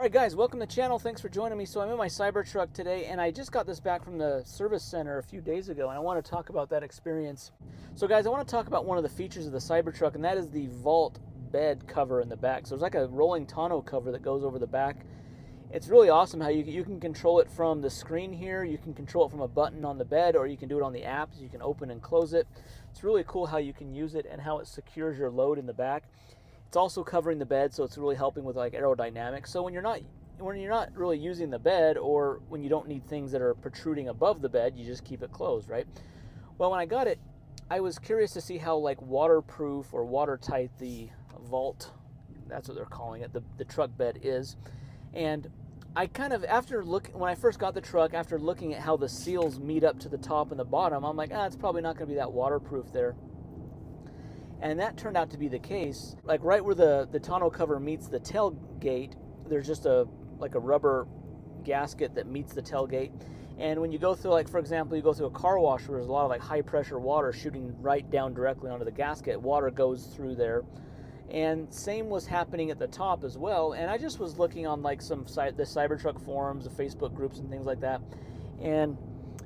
Alright guys, welcome to the channel. Thanks for joining me. So I'm in my Cybertruck today and I just got this back from the service center a few days ago and I want to talk about that experience. So guys, I want to talk about one of the features of the Cybertruck, and that is the vault bed cover in the back. So there's like a rolling tonneau cover that goes over the back. It's really awesome how you can control it from the screen here. You can control it from a button on the bed, or you can do it on the app. So you can open and close it. It's really cool how you can use it and how it secures your load in the back. It's also covering the bed, so it's really helping with like aerodynamics. So when you're not really using the bed, or when you don't need things that are protruding above the bed, you just keep it closed, right? Well, when I got it, I was curious to see how like waterproof or watertight the vault, that's what they're calling it, the truck bed is. And I kind of, when I first got the truck, after looking at how the seals meet up to the top and the bottom, I'm like, it's probably not going to be that waterproof there. And that turned out to be the case. Like right where the tonneau cover meets the tailgate, there's just like a rubber gasket that meets the tailgate. And when you go through, like for example, you go through a car wash where there's a lot of like high pressure water shooting right down directly onto the gasket, water goes through there. And same was happening at the top as well. And I just was looking on like the Cybertruck forums, the Facebook groups and things like that. And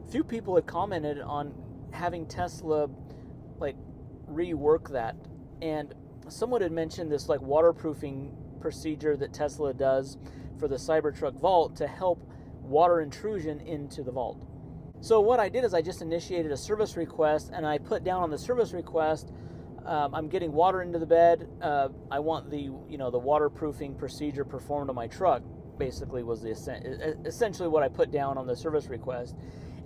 a few people had commented on having Tesla like rework that, and someone had mentioned this like waterproofing procedure that Tesla does for the Cybertruck vault to help water intrusion into the vault. So what I did is I just initiated a service request, and I put down on the service request, I'm getting water into the bed. I want the waterproofing procedure performed on my truck. Basically, was essentially what I put down on the service request.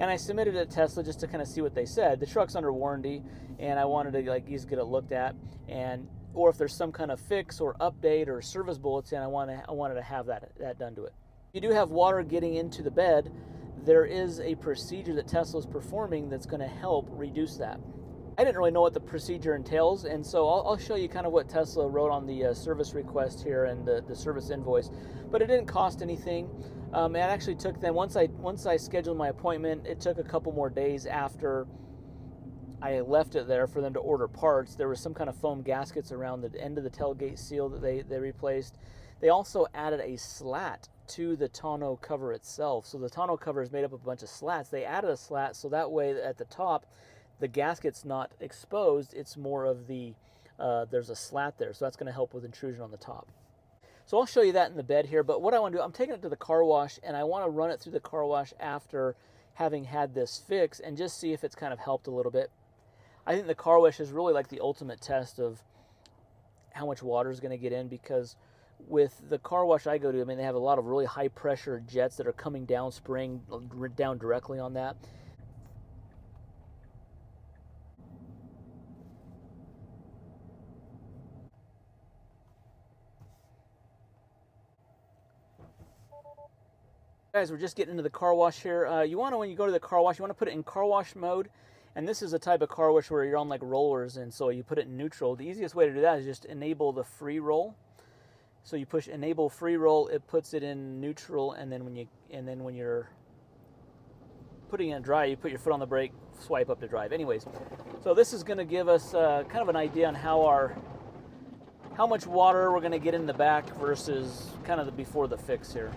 And I submitted it to Tesla just to kind of see what they said. The truck's under warranty, and I wanted to like just get it looked at, or if there's some kind of fix or update or service bulletin, I wanted to have that done to it. If you do have water getting into the bed, there is a procedure that Tesla's performing that's going to help reduce that. I didn't really know what the procedure entails, and so I'll show you kind of what Tesla wrote on the service request here and the service invoice. But it didn't cost anything. It actually took them, once I scheduled my appointment, it took a couple more days after I left it there for them to order parts. There was some kind of foam gaskets around the end of the tailgate seal that they replaced. They also added a slat to the tonneau cover itself. So the tonneau cover is made up of a bunch of slats. They added a slat so that way at the top, the gasket's not exposed. It's more of there's a slat there. So that's going to help with intrusion on the top. So I'll show you that in the bed here. But what I want to do, I'm taking it to the car wash, and I want to run it through the car wash after having had this fix and just see if it's kind of helped a little bit. I think the car wash is really like the ultimate test of how much water is going to get in, because with the car wash I go to, I mean, they have a lot of really high pressure jets that are coming down, spraying down directly on that. Guys, we're just getting into the car wash here. When you go to the car wash, you want to put it in car wash mode. And this is a type of car wash where you're on like rollers, and so you put it in neutral. The easiest way to do that is just enable the free roll. So you push enable free roll, it puts it in neutral, and then when you're putting it in dry, you put your foot on the brake, swipe up to drive. Anyways, so this is going to give us kind of an idea on how much water we're going to get in the back versus kind of the before the fix here.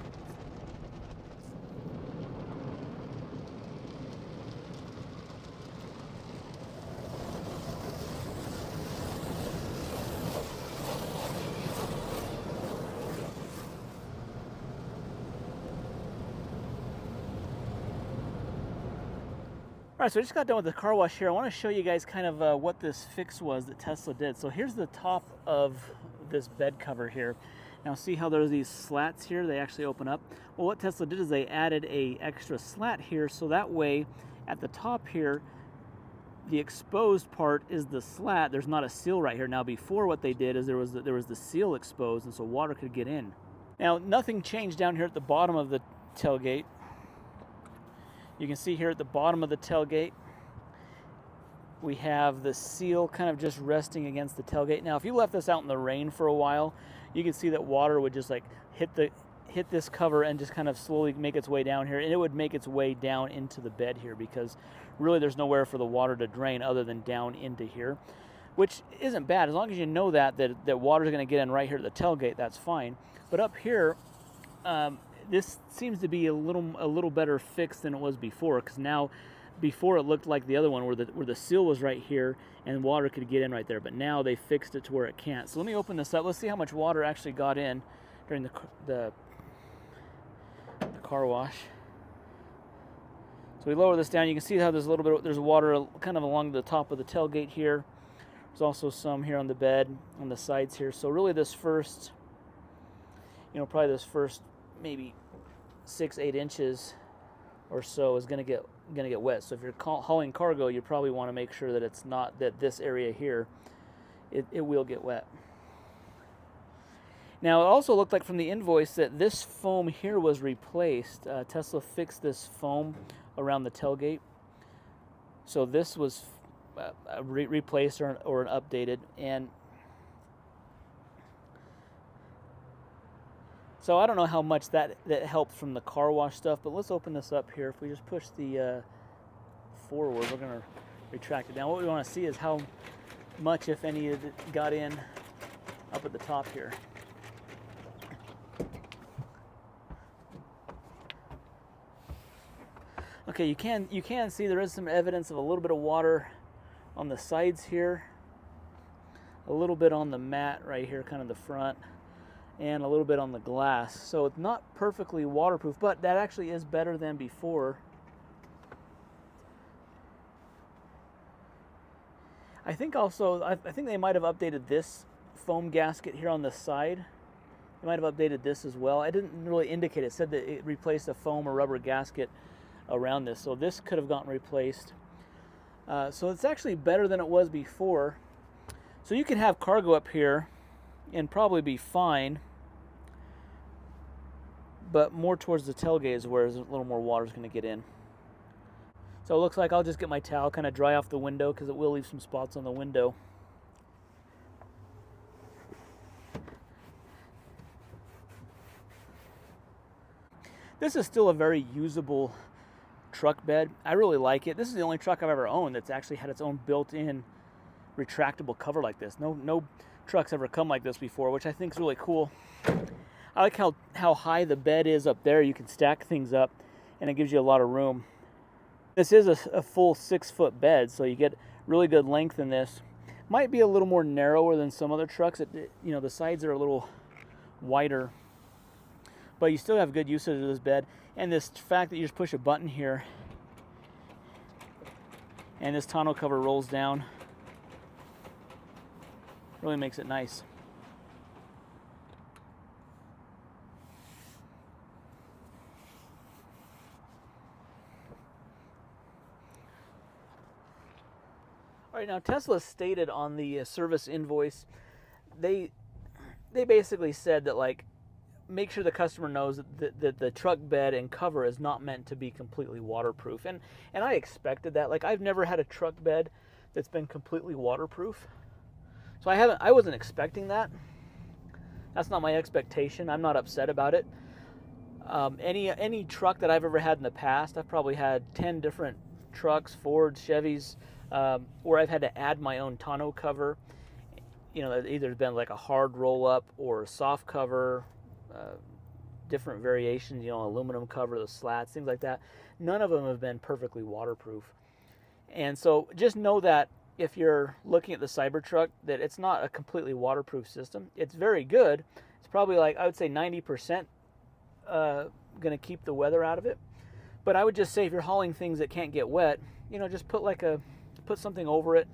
All right, so I just got done with the car wash here. I want to show you guys kind of what this fix was that Tesla did. So here's the top of this bed cover here. Now see how there's these slats here? They actually open up. Well, what Tesla did is they added a extra slat here, so that way at the top here, the exposed part is the slat. There's not a seal right here. Now before, what they did is there was the seal exposed, and so water could get in. Now nothing changed down here at the bottom of the tailgate. You can see here at the bottom of the tailgate, we have the seal kind of just resting against the tailgate. Now, if you left this out in the rain for a while, you can see that water would just like hit this cover and just kind of slowly make its way down here, and it would make its way down into the bed here, because really there's nowhere for the water to drain other than down into here, which isn't bad. As long as you know that water's going to get in right here at the tailgate, that's fine. But up here, this seems to be a little better fixed than it was before, because now, before it looked like the other one where the seal was right here and water could get in right there, but now they fixed it to where it can't. So let me open this up. Let's see how much water actually got in during the car wash. So we lower this down. You can see how there's there's water kind of along the top of the tailgate here. There's also some here on the bed, on the sides here. So really this first, probably this first maybe 6-8 inches or so is going to get wet. So if you're hauling cargo, you probably want to make sure that it's not, that this area here, it will get wet. Now, it also looked like from the invoice that this foam here was replaced. Tesla fixed this foam around the tailgate. So this was replaced or updated. And so I don't know how much that helped from the car wash stuff, but let's open this up here. If we just push the forward, we're going to retract it down. What we want to see is how much, if any, it got in up at the top here. Okay, you can see there is some evidence of a little bit of water on the sides here, a little bit on the mat right here, kind of the front, and a little bit on the glass. So it's not perfectly waterproof, but that actually is better than before. I think also, I think they might have updated this foam gasket here on the side. They might have updated this as well. I didn't really indicate. It said that it replaced a foam or rubber gasket around this, so this could have gotten replaced. So it's actually better than it was before. So you can have cargo up here and probably be fine, but more towards the tailgate is where a little more water is going to get in. So it looks like I'll just get my towel, kind of dry off the window, because it will leave some spots on the window. This is still a very usable truck bed. I really like it. This is the only truck I've ever owned that's actually had its own built-in retractable cover like this. No trucks ever come like this before, which I think is really cool. I like how high the bed is up there. You can stack things up, and it gives you a lot of room. This is a full 6-foot bed, so you get really good length in this. Might be a little more narrower than some other trucks. The sides are a little wider, but you still have good usage of this bed. And this fact that you just push a button here and this tonneau cover rolls down really makes it nice. All right, now Tesla stated on the service invoice, they basically said that, like, make sure the customer knows that the truck bed and cover is not meant to be completely waterproof. And I expected that. Like, I've never had a truck bed that's been completely waterproof. So I wasn't expecting that. That's not my expectation. I'm not upset about it. Any truck that I've ever had in the past, I've probably had 10 different trucks, Fords, Chevys, where I've had to add my own tonneau cover. Either been like a hard roll up or a soft cover, different variations, aluminum cover, the slats, things like that. None of them have been perfectly waterproof. And so just know that if you're looking at the Cybertruck, that it's not a completely waterproof system. It's very good. It's probably, like, I would say 90% going to keep the weather out of it. But I would just say, if you're hauling things that can't get wet, just put something over it.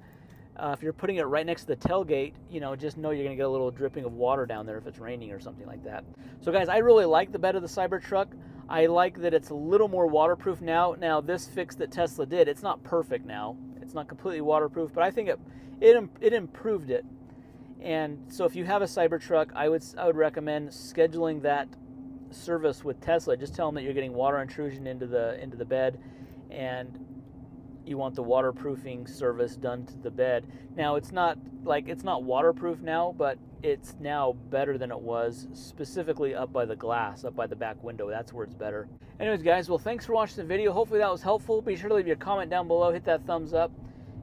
If you're putting it right next to the tailgate, just know you're going to get a little dripping of water down there if it's raining or something like that. So guys, I really like the bed of the Cybertruck. I like that it's a little more waterproof now. Now, this fix that Tesla did, it's not perfect now. It's not completely waterproof, but I think it improved it. And so if you have a Cybertruck, I would recommend scheduling that service with Tesla. Just tell them that you're getting water intrusion into the bed, and you want the waterproofing service done to the bed. Now, it's not waterproof now, but it's now better than it was, specifically up by the glass, up by the back window. That's where it's better. Anyways, guys, well, thanks for watching the video. Hopefully that was helpful. Be sure to leave your comment down below, hit that thumbs up,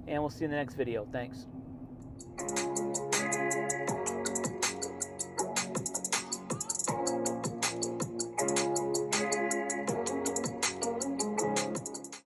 and we'll see you in the next video. Thanks.